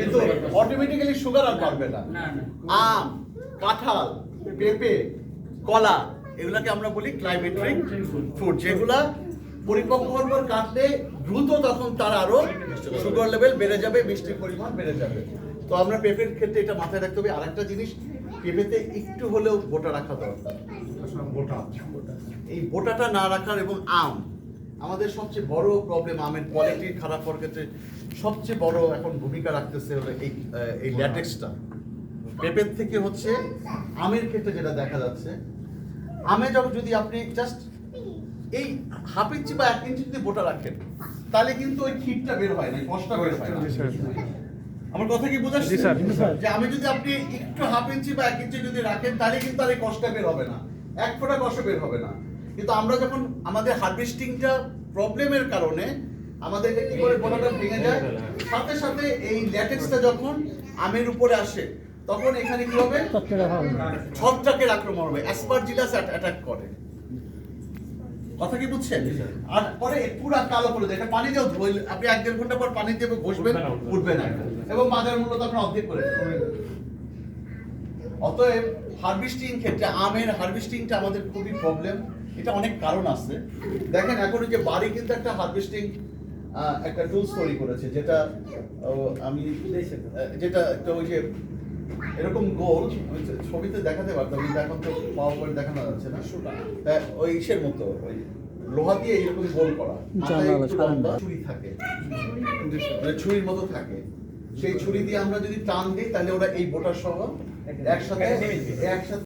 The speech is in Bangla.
কিন্তু অটোমেটিক্যালি সুগার আর বাড়বে না। আম, কাঁঠাল, পেঁপে, কলা এগুলাকে আমরা বলি ক্লাইমেট্রিক ফ্রুট, যেগুলা পরিপক্ক হওয়ার পর কাটলে দ্রুত তখন তার আরো সুগার লেভেল বেড়ে যাবে, মিষ্টির পরিমাণ বেড়ে যাবে। তো আমরা পেঁপের ক্ষেত্রে এটা মাথায় রাখতে হবে। আরেকটা জিনিস, পেঁপেতে একটু হলেও বোটা রাখা দরকার। এই বোটাটা না রাখার এবং আম আমাদের সবচেয়ে বড় প্রবলেম, আমের কোয়ালিটি খারাপ হওয়ার ক্ষেত্রে সবচেয়ে বড় এখন ভূমিকা রাখতেছে হলো এই ল্যাটেক্সটা। পেঁপের থেকে হচ্ছে আমের ক্ষেত্রে যেটা দেখা যাচ্ছে, আমে যখন যদি আপনি জাস্ট এই হাফ ইঞ্চি বা 1 ইঞ্চি যদি বোটা রাখেন, তাহলে কিন্তু ওই ক্ষীরটা বের হয় না, কষ্টটা বের হয় না। আমার কথা কি বোঝাচ্ছি? যে আমি যদি আপনি একটু হাফ ইঞ্চি বা 1 ইঞ্চি যদি রাখেন, তাহলে কিন্তু আর এই কষ্টটা বের হবে না, এক ফোঁটা কষ্ট বের হবে না। কিন্তু আমরা যখন আমাদের হারভেস্টিংটা প্রবলেমের কারণে আমাদের কি করে বোটাটা ভেঙে যায়, সাথে সাথে এই ল্যাটেক্সটা যখন আমের উপরে আসে, তখন এখানে কি হবে, ছত্রাকের আক্রমণ হবে, অ্যাসপারজিলাস অ্যাটাক করে। কথা কি বুঝছেন? আর পরে পুরা কালো করে দেয়। এটা পানি দিয়েও ধুইলে আপনি 1-1.5 ঘন্টা পর পানি দিয়ে ঘষবেন, উঠবে না, এবং বাজার মূল্য তখন অর্ধেক করে দেবে। অতএব হারভেস্টিং ক্ষেত্রে আমের হারভেস্টিংটা আমাদের খুবই প্রবলেম। এটা অনেক কারণ আছে। দেখেন এখন যে বাড়ি কিন্তু একটা হারভেস্টিং একটা টুলস তৈরি করেছে, যেটা আমি যেটা একটা ওই যে এরকম গোল, আমি ছবিতে দেখাতে পারতাম কিন্তু এখন তো পাওয়ার পয়েন্ট দেখানো যাচ্ছে না। ওই ইসের মতো ওই লোহা দিয়ে এইরকম গোল করা, ছুরি থাকে, মানে ছুরির মতো থাকে। সেই ছুরি দিয়ে আমরা যদি টান দিই, তাহলে ওরা এই বোটার সহ একসাথে